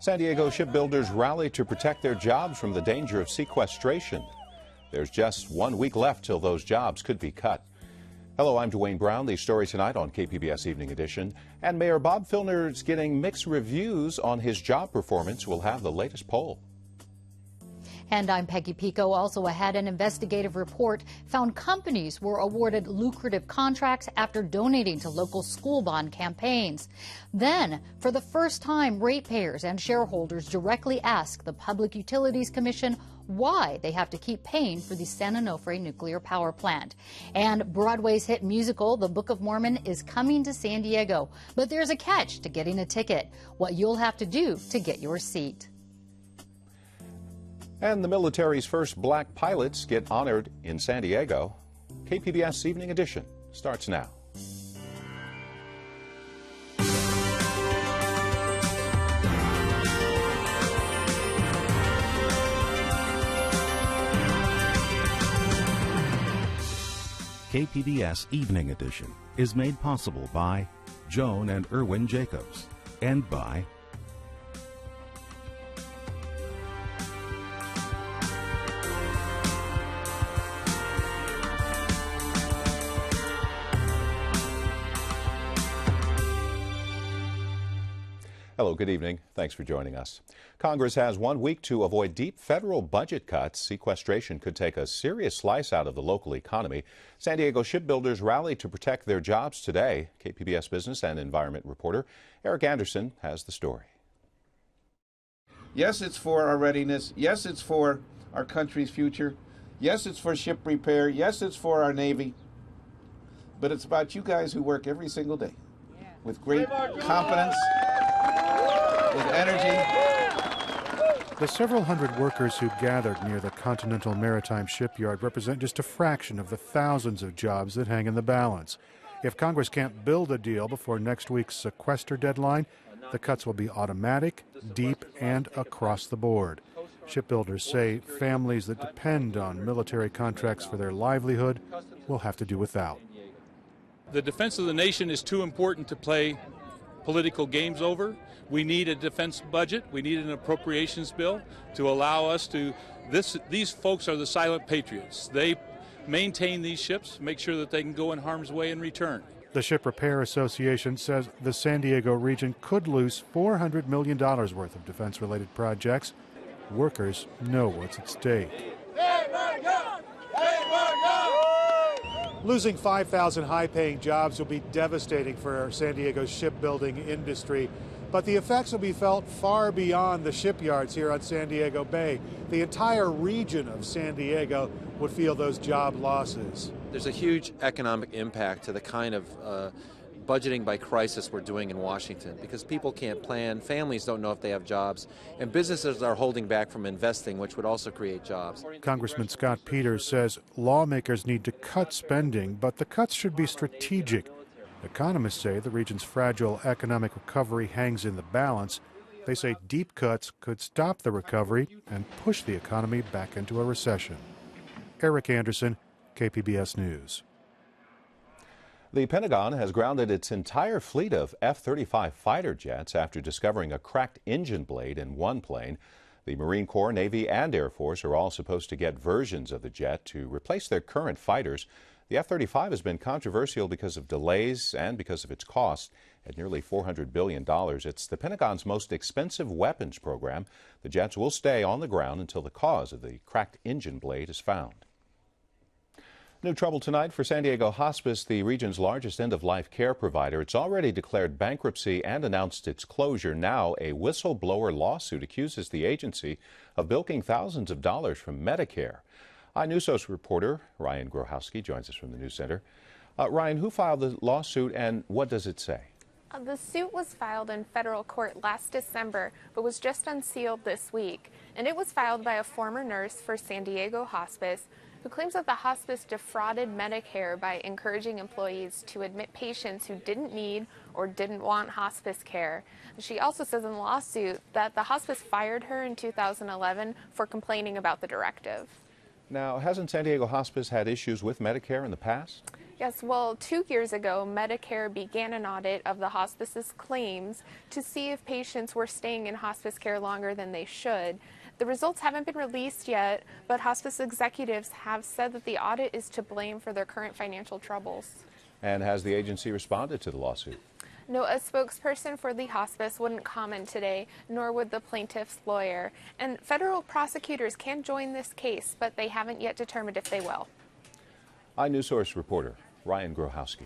San Diego shipbuilders rally to protect their jobs from the danger of sequestration. There's just 1 week left till those jobs could be cut. Hello, I'm Dwayne Brown. The story tonight on KPBS Evening Edition. And Mayor Bob Filner's getting mixed reviews on his job performance. We'll have the latest poll. And I'm Peggy Pico. Also ahead, an investigative report found companies were awarded lucrative contracts after donating to local school bond campaigns. Then, for the first time, ratepayers and shareholders directly ask the Public Utilities Commission why they have to keep paying for the San Onofre nuclear power plant. And Broadway's hit musical, The Book of Mormon, is coming to San Diego. But there's a catch to getting a ticket, what you'll have to do to get your seat. And the military's first black pilots get honored in San Diego. KPBS Evening Edition starts now. KPBS Evening Edition is made possible by Joan and Erwin Jacobs and by Hello, good evening. Thanks for joining us. Congress has 1 week to avoid deep federal budget cuts. Sequestration could take a serious slice out of the local economy. San Diego shipbuilders rally to protect their jobs today. KPBS business and environment reporter Eric Anderson has the story. Yes, it's for our readiness. Yes, it's for our country's future. Yes, it's for ship repair. Yes, it's for our Navy. But it's about you guys who work every single day with great competence, with energy. The several hundred workers who gathered near the Continental Maritime Shipyard represent just a fraction of the thousands of jobs that hang in the balance. If Congress can't build a deal before next week's sequester deadline, the cuts will be automatic, deep, and across the board. Shipbuilders say families that depend on military contracts for their livelihood will have to do without. The defense of the nation is too important to play political games over. We need a defense budget. We need an appropriations bill to allow us to, these folks are the silent patriots. They maintain these ships, make sure that they can go in harm's way and return. The Ship Repair Association says the San Diego region could lose $400 million worth of defense-related projects. Workers know what's at stake. Losing 5,000 high-paying jobs will be devastating for San Diego's shipbuilding industry, but the effects will be felt far beyond the shipyards here on San Diego Bay. The entire region of San Diego would feel those job losses. There's a huge economic impact to the kind of budgeting by crisis we're doing in Washington, because people can't plan, families don't know if they have jobs, and businesses are holding back from investing, which would also create jobs. Congressman Scott Peters says lawmakers need to cut spending, but the cuts should be strategic. Economists say the region's fragile economic recovery hangs in the balance. They say deep cuts could stop the recovery and push the economy back into a recession. Eric Anderson, KPBS News. The Pentagon has grounded its entire fleet of F-35 fighter jets after discovering a cracked engine blade in one plane. The Marine Corps, Navy, and Air Force are all supposed to get versions of the jet to replace their current fighters. The F-35 has been controversial because of delays and because of its cost. At nearly $400 billion, it's the Pentagon's most expensive weapons program. The jets will stay on the ground until the cause of the cracked engine blade is found. New trouble tonight for San Diego Hospice, the region's largest end-of-life care provider. It's already declared bankruptcy and announced its closure. Now, a whistleblower lawsuit accuses the agency of bilking thousands of dollars from Medicare. iNewsO's reporter Ryan Grohowski joins us from the News Center. Ryan, who filed the lawsuit and what does it say? The suit was filed in federal court last December, but was just unsealed this week. And it was filed by a former nurse for San Diego Hospice who claims that the hospice defrauded Medicare by encouraging employees to admit patients who didn't need or didn't want hospice care. She also says in the lawsuit that the hospice fired her in 2011 for complaining about the directive. Now, hasn't San Diego Hospice had issues with Medicare in the past? Yes, well, 2 years ago, Medicare began an audit of the hospice's claims to see if patients were staying in hospice care longer than they should. The results haven't been released yet, but hospice executives have said that the audit is to blame for their current financial troubles. And has the agency responded to the lawsuit? No, a spokesperson for the hospice wouldn't comment today, nor would the plaintiff's lawyer. And federal prosecutors can join this case, but they haven't yet determined if they will. iNewsSource reporter Ryan Grohowski.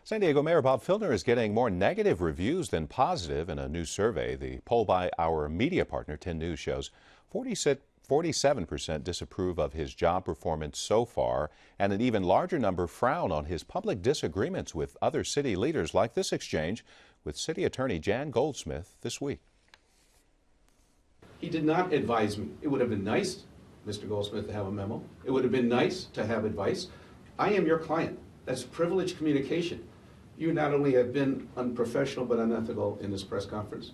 San Diego Mayor Bob Filner is getting more negative reviews than positive in a new survey. The poll by our media partner, 10 News, shows 47% disapprove of his job performance so far, and an even larger number frown on his public disagreements with other city leaders, like this exchange with City Attorney Jan Goldsmith this week. He did not advise me. It would have been nice, Mr. Goldsmith, to have a memo. It would have been nice to have advice. I am your client. That's privileged communication. You not only have been unprofessional but unethical in this press conference.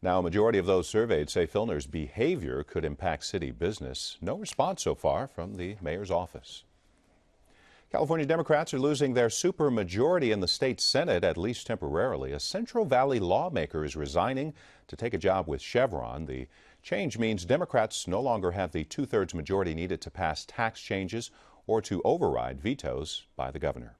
Now, a majority of those surveyed say Filner's behavior could impact city business. No response so far from the mayor's office. California Democrats are losing their supermajority in the state Senate, at least temporarily. A Central Valley lawmaker is resigning to take a job with Chevron. The change means Democrats no longer have the two-thirds majority needed to pass tax changes or to override vetoes by the governor.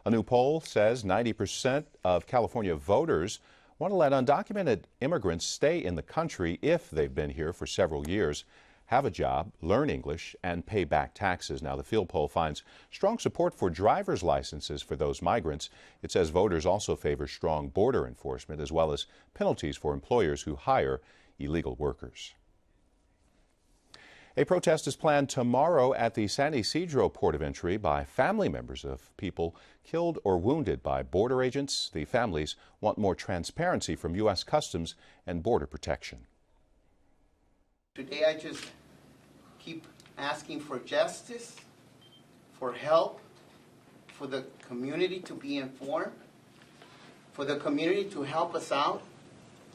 A new poll says 90% of California voters want to let undocumented immigrants stay in the country if they've been here for several years, have a job, learn English, and pay back taxes. Now, the field poll finds strong support for driver's licenses for those migrants. It says voters also favor strong border enforcement as well as penalties for employers who hire illegal workers. A protest is planned tomorrow at the San Ysidro port of entry by family members of people killed or wounded by border agents. The families want more transparency from U.S. Customs and Border Protection. Today I just keep asking for justice, for help, for the community to be informed, for the community to help us out,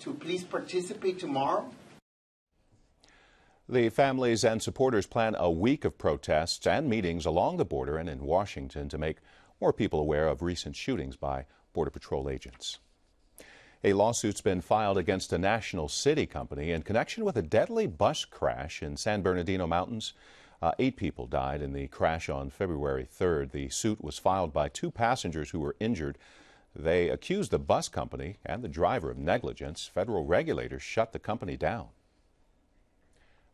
to please participate tomorrow. The families and supporters plan a week of protests and meetings along the border and in Washington to make more people aware of recent shootings by Border Patrol agents. A lawsuit's been filed against a national city company in connection with a deadly bus crash in San Bernardino Mountains. 8 people died in the crash on February 3rd. The suit was filed by 2 passengers who were injured. They accused the bus company and the driver of negligence. Federal regulators shut the company down.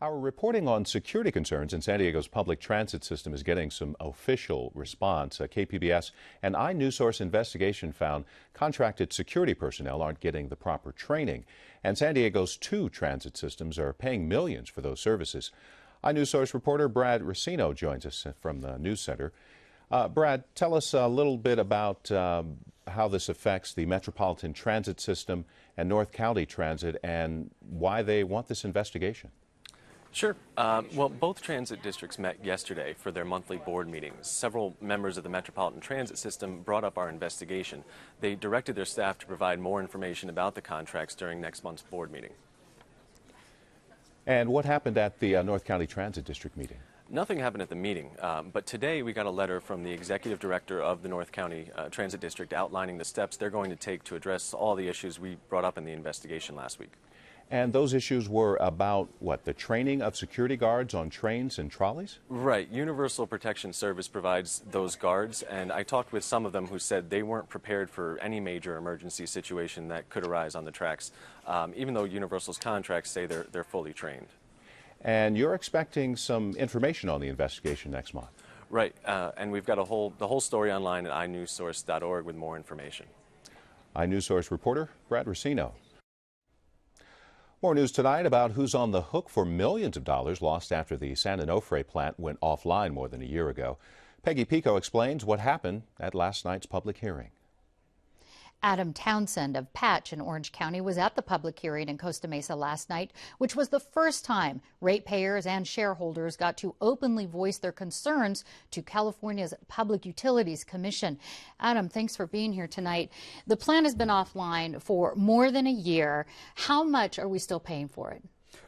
Our reporting on security concerns in San Diego's public transit system is getting some official response. KPBS and iNewsSource investigation found contracted security personnel aren't getting the proper training, and San Diego's 2 transit systems are paying millions for those services. iNewsSource reporter Brad Racino joins us from the News Center. Brad, tell us a little bit about how this affects the Metropolitan Transit System and North County Transit and why they want this investigation. Sure. Well, both transit districts met yesterday for their monthly board meetings. Several members of the Metropolitan Transit System brought up our investigation. They directed their staff to provide more information about the contracts during next month's board meeting. And what happened at the North County Transit District meeting? Nothing happened at the meeting, but today we got a letter from the executive director of the North County Transit District outlining the steps they're going to take to address all the issues we brought up in the investigation last week. And those issues were about, what, the training of security guards on trains and trolleys? Right. Universal Protection Service provides those guards, and I talked with some of them who said they weren't prepared for any major emergency situation that could arise on the tracks, even though Universal's contracts say they're fully trained. And you're expecting some information on the investigation next month? Right. And we've got the whole story online at iNewsSource.org with more information. iNewsSource reporter Brad Racino. More news tonight about who's on the hook for millions of dollars lost after the San Onofre plant went offline more than a year ago. Peggy Pico explains what happened at last night's public hearing. Adam Townsend of Patch in Orange County was at the public hearing in Costa Mesa last night, which was the first time ratepayers and shareholders got to openly voice their concerns to California's Public Utilities Commission. Adam, thanks for being here tonight. The plant has been offline for more than a year. How much are we still paying for it?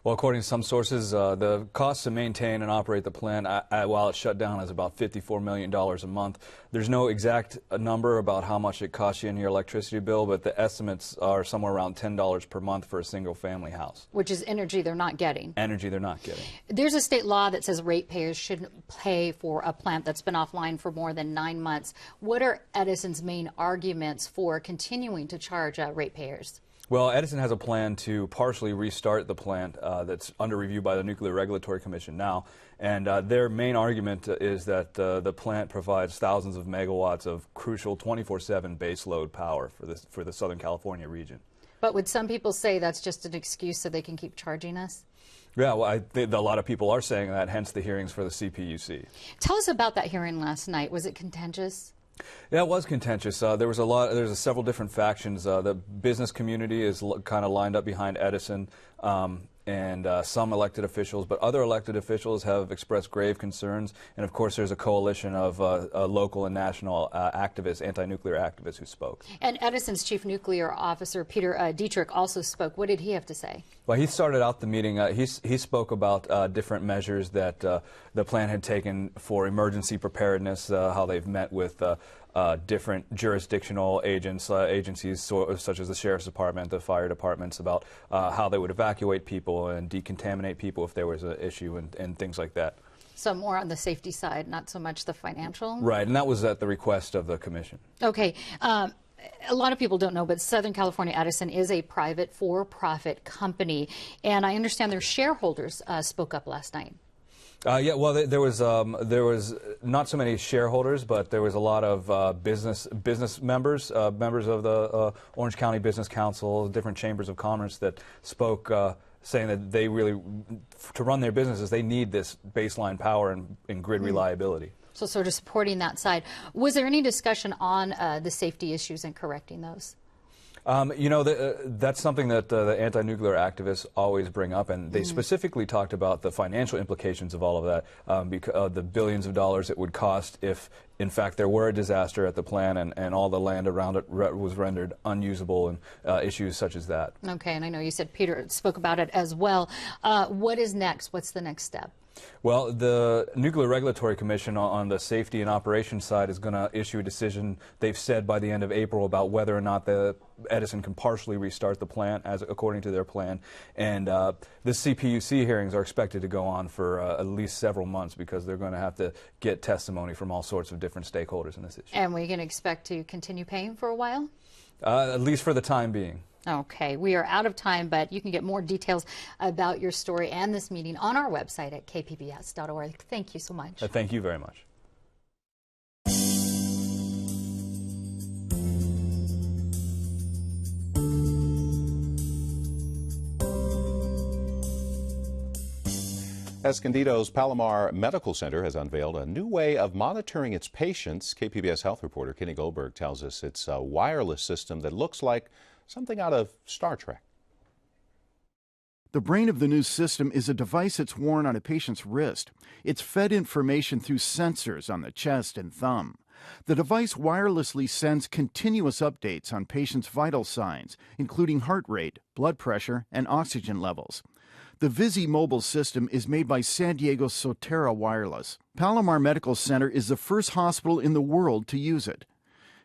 Well, according to some sources, the cost to maintain and operate the plant while it's shut down is about $54 million a month. There's no exact number about how much it costs you in your electricity bill, but the estimates are somewhere around $10 per month for a single-family house. Which is energy they're not getting. Energy they're not getting. There's a state law that says ratepayers shouldn't pay for a plant that's been offline for more than 9 months. What are Edison's main arguments for continuing to charge ratepayers? Well, Edison has a plan to partially restart the plant that's under review by the Nuclear Regulatory Commission now, and their main argument is that the plant provides thousands of megawatts of crucial 24/7 baseload power for the Southern California region. But would some people say that's just an excuse so they can keep charging us? Yeah, well, I think a lot of people are saying that, hence the hearings for the CPUC. Tell us about that hearing last night. Was it contentious? Yeah, it was contentious. There's several different factions. The business community is kind of lined up behind Edison, and some elected officials, but other elected officials have expressed grave concerns. And of course, there's a coalition of local and national activists, anti-nuclear activists, who spoke. And Edison's chief nuclear officer, Peter Dietrich, also spoke. What did he have to say? Well, he started out the meeting. He spoke about different measures that the plant had taken for emergency preparedness, how they've met with different jurisdictional agencies such as the Sheriff's Department, the fire departments, about how they would evacuate people and decontaminate people if there was an issue and things like that. So more on the safety side, not so much the financial? Right, and that was at the request of the commission. Okay. A lot of people don't know, but Southern California Edison is a private for-profit company, and I understand their shareholders spoke up last night. Yeah, well, there was not so many shareholders, but there was a lot of business members, members of the Orange County Business Council, different chambers of commerce that spoke, saying that they really, to run their businesses, they need this baseline power and grid reliability. So sort of supporting that side. Was there any discussion on the safety issues and correcting those? You know, that's something that the anti-nuclear activists always bring up, and they specifically talked about the financial implications of all of that, because the billions of dollars it would cost if, in fact, there were a disaster at the plant and all the land around it was rendered unusable, and issues such as that. Okay, and I know you said Peter spoke about it as well. What is next? What's the next step? Well, the Nuclear Regulatory Commission on the safety and operations side is going to issue a decision, they've said, by the end of April about whether or not Edison can partially restart the plant according to their plan. And the CPUC hearings are expected to go on for at least several months because they're going to have to get testimony from all sorts of different stakeholders in this issue. And we can expect to continue paying for a while? At least for the time being. Okay, we are out of time, but you can get more details about your story and this meeting on our website at kpbs.org. Thank you so much. Thank you very much. Escondido's Palomar Medical Center has unveiled a new way of monitoring its patients. KPBS health reporter Kenny Goldberg tells us it's a wireless system that looks like something out of Star Trek. The brain of the new system is a device that's worn on a patient's wrist. It's fed information through sensors on the chest and thumb. The device wirelessly sends continuous updates on patients' vital signs, including heart rate, blood pressure, and oxygen levels. The Visi mobile system is made by San Diego's Sotera Wireless. Palomar Medical Center is the first hospital in the world to use it.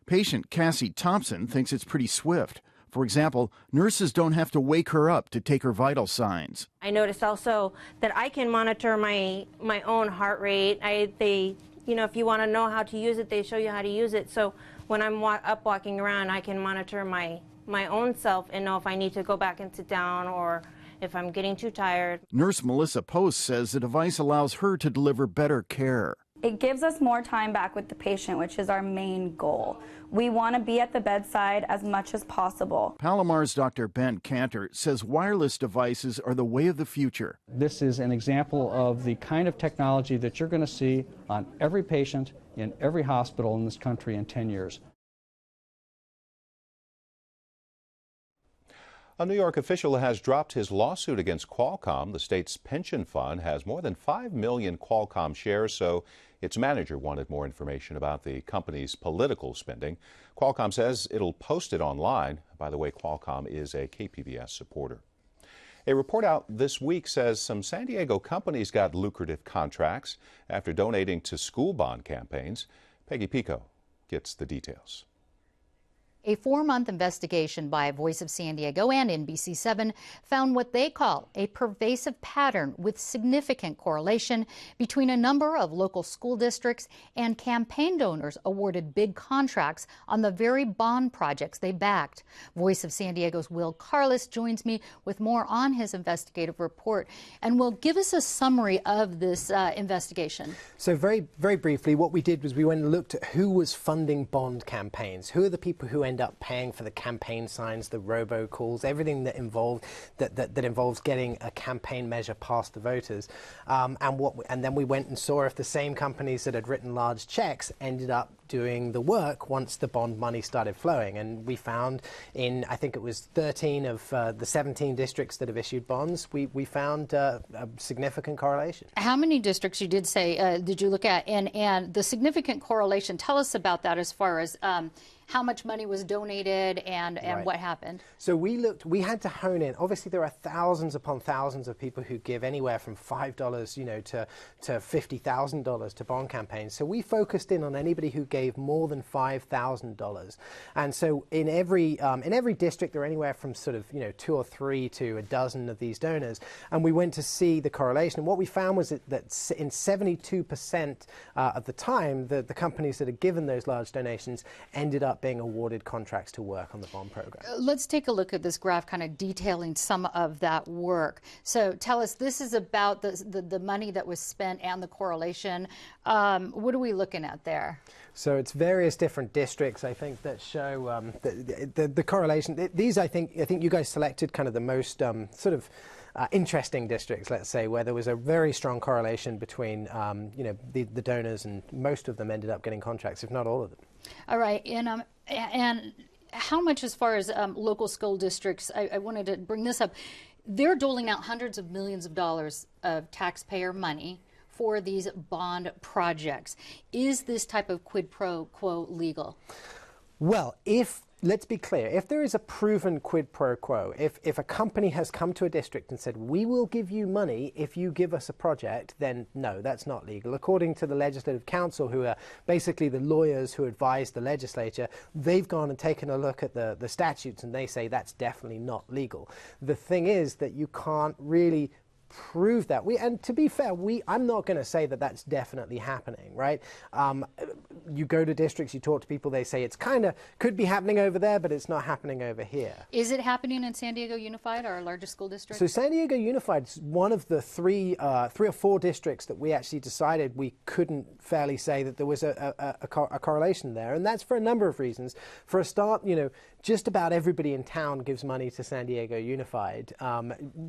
Patient Cassie Thompson thinks it's pretty swift. For example, nurses don't have to wake her up to take her vital signs. I noticed also that I can monitor my own heart rate. If you want to know how to use it, they show you how to use it. So when I'm walking around, I can monitor my own self and know if I need to go back and sit down or if I'm getting too tired. Nurse Melissa Post says the device allows her to deliver better care. It gives us more time back with the patient, which is our main goal. We want to be at the bedside as much as possible. Palomar's Dr. Ben Cantor says wireless devices are the way of the future. This is an example of the kind of technology that you're going to see on every patient in every hospital in this country in 10 years. A New York official has dropped his lawsuit against Qualcomm. The state's pension fund has more than 5 million Qualcomm shares, so its manager wanted more information about the company's political spending. Qualcomm says it'll post it online. By the way, Qualcomm is a KPBS supporter. A report out this week says some San Diego companies got lucrative contracts after donating to school bond campaigns. Peggy Pico gets the details. A 4-month investigation by Voice of San Diego and NBC7 found what they call a pervasive pattern with significant correlation between a number of local school districts and campaign donors awarded big contracts on the very bond projects they backed. Voice of San Diego's Will Carlos joins me with more on his investigative report and will give us a summary of this investigation. So very briefly, what we did was we went and looked at who was funding bond campaigns. Who are the people who end up paying for the campaign signs, the robocalls, everything that involves getting a campaign measure past the voters. And then we went and saw if the same companies that had written large checks ended up doing the work once the bond money started flowing. And we found in, I think it was 13 of the 17 districts that have issued bonds, we found a significant correlation. How many districts, you did say, did you look at? And the significant correlation, tell us about that as far as how much money was donated and Right. what happened. So we had to hone in. Obviously, there are thousands upon thousands of people who give anywhere from $5, to $50,000 to bond campaigns. So we focused in on anybody who gave more than $5,000. And so in every district, there are anywhere from sort of 2 or 3 to a dozen of these donors. And we went to see the correlation. And what we found was that in 72% of the time, the companies that had given those large donations ended up being awarded contracts to work on the bond program. Let's take a look at this graph kind of detailing some of that work. So tell us, this is about the money that was spent and the correlation. What are we looking at there? So it's various different districts, I think, that show the correlation. These, I think you guys selected kind of the most interesting districts, let's say, where there was a very strong correlation between the donors, and most of them ended up getting contracts, if not all of them. All right, and how much, as far as local school districts, I wanted to bring this up. They're doling out hundreds of millions of dollars of taxpayer money for these bond projects. Is this type of quid pro quo legal? Well, let's be clear, if there is a proven quid pro quo, if a company has come to a district and said, we will give you money if you give us a project, then no, that's not legal. According to the Legislative Council, who are basically the lawyers who advise the legislature, they've gone and taken a look at the statutes, and they say that's definitely not legal. The thing is that you can't really prove that. And to be fair, I'm not going to say that that's definitely happening, right? You go to districts, you talk to people, they say it's kind of could be happening over there, but it's not happening over here. Is it happening in San Diego Unified, our largest school district? So San Diego Unified is one of the three or four districts that we actually decided we couldn't fairly say that there was a correlation there, and that's for a number of reasons. For a start, just about everybody in town gives money to San Diego Unified,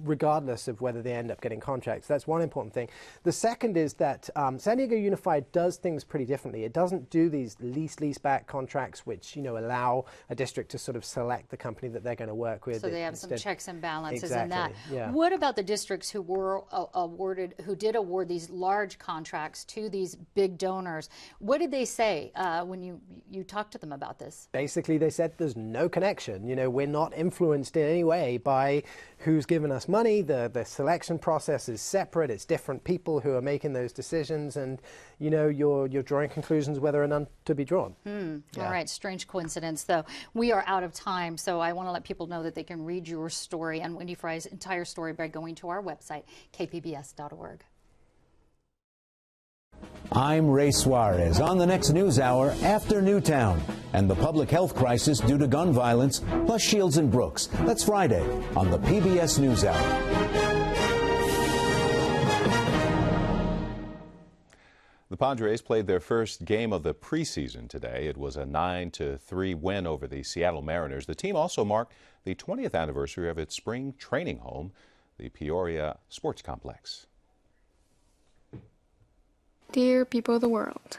regardless of whether they end up getting contracts. That's one important thing. The second is that San Diego Unified does things pretty differently. It doesn't do these lease-back contracts, which allow a district to sort of select the company that they're going to work with. So they have some checks and balances exactly, in that. Yeah. What about the districts who were who did award these large contracts to these big donors? What did they say when you talked to them about this? Basically, they said there's no connection. We're not influenced in any way by who's given us money. The selection process is separate. It's different people who are making those decisions, and you're drawing conclusions whether or none to be drawn. Yeah. All right, strange coincidence, though. We are out of time, so I want to let people know that they can read your story and Wendy Fry's entire story by going to our website, kpbs.org. I'm Ray Suarez. On the next news hour, after Newtown and the public health crisis due to gun violence, plus Shields and Brooks. That's Friday on the PBS NewsHour. The Padres played their first game of the preseason today. It was a 9-3 win over the Seattle Mariners. The team also marked the 20th anniversary of its spring training home, the Peoria Sports Complex. Dear people of the world.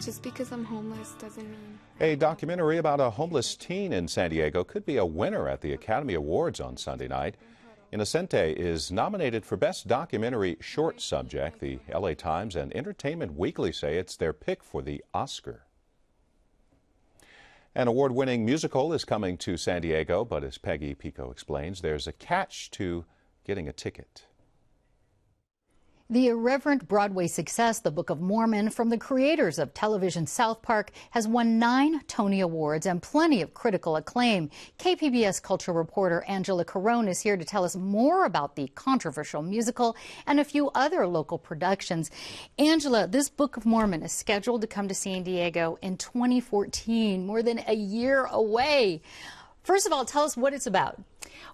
Just because I'm homeless doesn't mean... A documentary about a homeless teen in San Diego could be a winner at the Academy Awards on Sunday night. Inocente is nominated for Best Documentary Short Subject. The LA Times and Entertainment Weekly say it's their pick for the Oscar. An award-winning musical is coming to San Diego, but as Peggy Pico explains, there's a catch to getting a ticket. The irreverent Broadway success, The Book of Mormon, from the creators of television South Park, has won 9 Tony Awards and plenty of critical acclaim. KPBS culture reporter Angela Carone is here to tell us more about the controversial musical and a few other local productions. Angela, this Book of Mormon is scheduled to come to San Diego in 2014, more than a year away. First of all, tell us what it's about.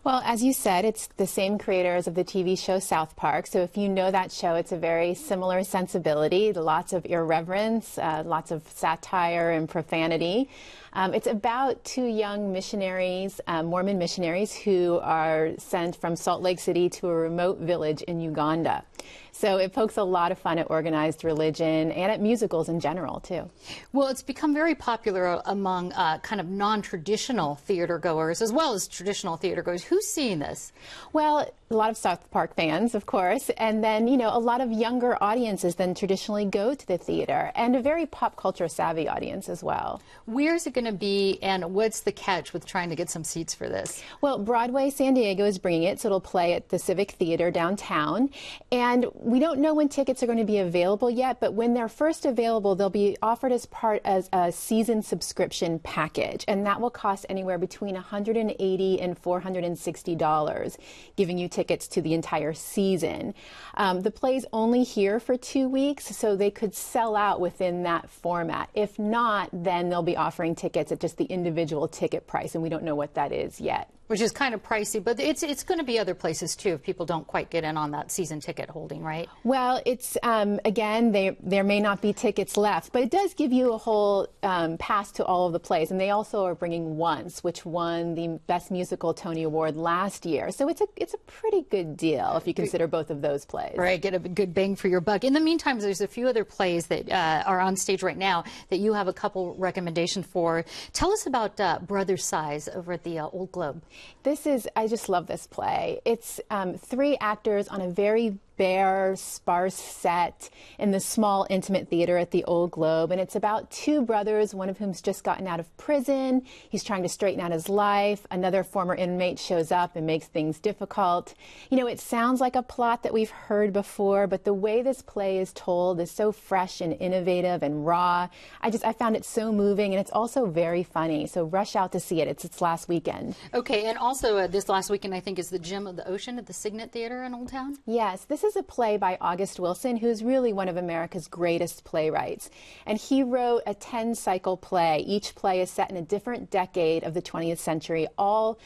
Well, as you said, it's the same creators of the TV show South Park. So if you know that show, it's a very similar sensibility, lots of irreverence, lots of satire and profanity. It's about 2 young missionaries, Mormon missionaries, who are sent from Salt Lake City to a remote village in Uganda. So it pokes a lot of fun at organized religion and at musicals in general, too. Well, it's become very popular among kind of non-traditional theater goers as well as traditional theater goers. Who's seeing this? Well, a lot of South Park fans, of course, and then, you know, a lot of younger audiences than traditionally go to the theater, and a very pop culture savvy audience as well. Where's it going to be, and what's the catch with trying to get some seats for this? Well, Broadway San Diego is bringing it, so it'll play at the Civic Theater downtown, and we don't know when tickets are going to be available yet, but when they're first available, they'll be offered as part of a season subscription package, and that will cost anywhere between $180 and $460, giving you tickets to the entire season. The play's only here for 2 weeks, so they could sell out within that format. If not, then they'll be offering tickets at just the individual ticket price, and we don't know what that is yet. Which is kind of pricey, but it's going to be other places too if people don't quite get in on that season ticket holding, right? Well, it's again, there may not be tickets left, but it does give you a whole pass to all of the plays, and they also are bringing Once, which won the Best Musical Tony Award last year. So it's a pretty good deal if you consider both of those plays. Right, get a good bang for your buck. In the meantime, there's a few other plays that are on stage right now that you have a couple recommendations for. Tell us about Brother Size over at the Old Globe. I just love this play. It's 3 actors on a very bare, sparse set in the small, intimate theater at the Old Globe. And it's about 2 brothers, one of whom's just gotten out of prison. He's trying to straighten out his life. Another former inmate shows up and makes things difficult. You know, it sounds like a plot that we've heard before, but the way this play is told is so fresh and innovative and raw. I found it so moving, and it's also very funny. So rush out to see it. It's its last weekend. Okay, and also this last weekend, I think, is the Gem of the Ocean at the Signet Theater in Old Town? Yes, this is a play by August Wilson, who's really one of America's greatest playwrights. And he wrote a 10-cycle play. Each play is set in a different decade of the 20th century, all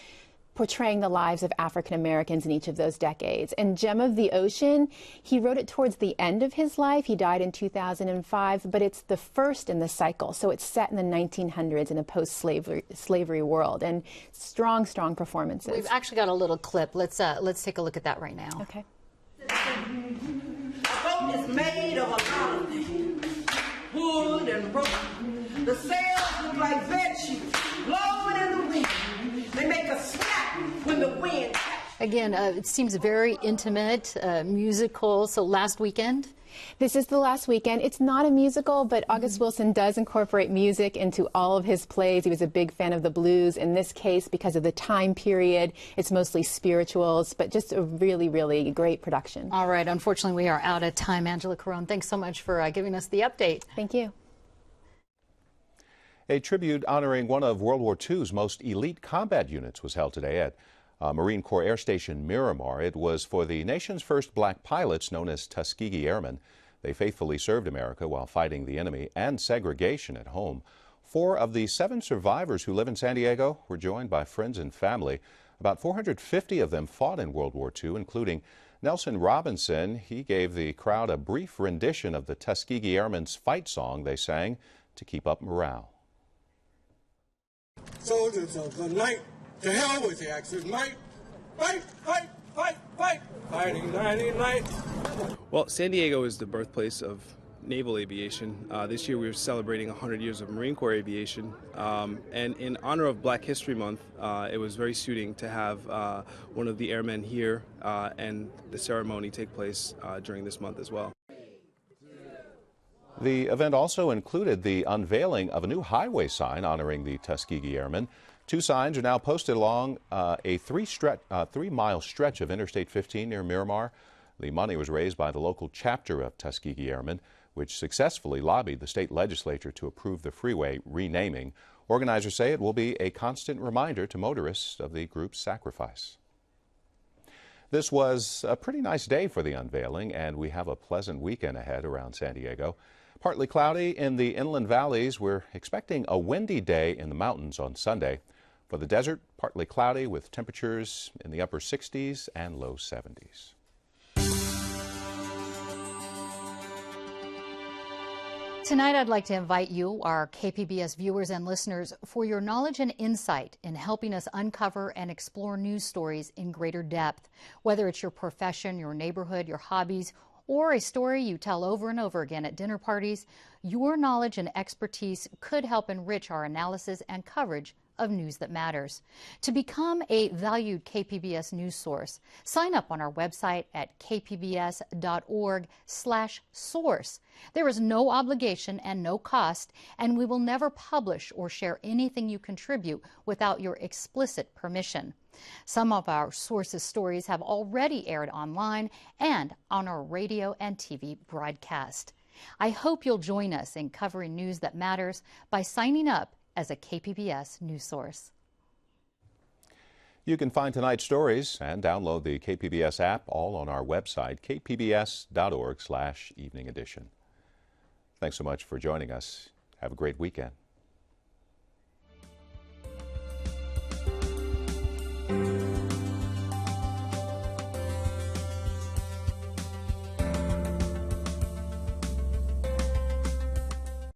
portraying the lives of African Americans in each of those decades. And Gem of the Ocean, he wrote it towards the end of his life. He died in 2005, but it's the first in the cycle. So it's set in the 1900s in a post-slavery world, and strong performances. We've actually got a little clip. Let's take a look at that right now. Okay. A boat is made of a lot of things, wood and rope. The sails look like bed sheets blowing in the wind. They make a snap when the wind. Again, it seems very intimate, musical. So last weekend? This is the last weekend. It's not a musical, but August Wilson does incorporate music into all of his plays. He was a big fan of the blues. In this case, because of the time period, it's mostly spirituals, but just a really, really great production. All right. Unfortunately, we are out of time. Angela Carone, thanks so much for giving us the update. Thank you. A tribute honoring one of World War II's most elite combat units was held today at Marine Corps Air Station Miramar. It was for the nation's first black pilots, known as Tuskegee Airmen. They faithfully served America while fighting the enemy and segregation at home. 4 of the 7 survivors who live in San Diego were joined by friends and family. About 450 of them fought in World War II, including Nelson Robinson. He gave the crowd a brief rendition of the Tuskegee Airmen's fight song they sang to keep up morale. Soldiers of the night, to hell with the Axis might. Fight, fight, fight, fight. Fighting night. Well, San Diego is the birthplace of naval aviation. This year we were celebrating 100 years of Marine Corps aviation. And in honor of Black History Month, it was very suiting to have one of the airmen here and the ceremony take place during this month as well. The event also included the unveiling of a new highway sign honoring the Tuskegee Airmen. 2 signs are now posted along a 3-mile stretch of Interstate 15 near Miramar. The money was raised by the local chapter of Tuskegee Airmen, which successfully lobbied the state legislature to approve the freeway renaming. Organizers say it will be a constant reminder to motorists of the group's sacrifice. This was a pretty nice day for the unveiling, and we have a pleasant weekend ahead around San Diego. Partly cloudy in the inland valleys. We're expecting a windy day in the mountains on Sunday. For the desert, partly cloudy with temperatures in the upper 60s and low 70s. Tonight, I'd like to invite you, our KPBS viewers and listeners, for your knowledge and insight in helping us uncover and explore news stories in greater depth. Whether it's your profession, your neighborhood, your hobbies, or a story you tell over and over again at dinner parties, your knowledge and expertise could help enrich our analysis and coverage of news that matters. To become a valued KPBS news source, sign up on our website at kpbs.org/source. There is no obligation and no cost, and we will never publish or share anything you contribute without your explicit permission. Some of our sources' stories have already aired online and on our radio and TV broadcast. I hope you'll join us in covering news that matters by signing up as a KPBS news source. You can find tonight's stories and download the KPBS app all on our website, kpbs.org/evening edition. Thanks so much for joining us. Have a great weekend.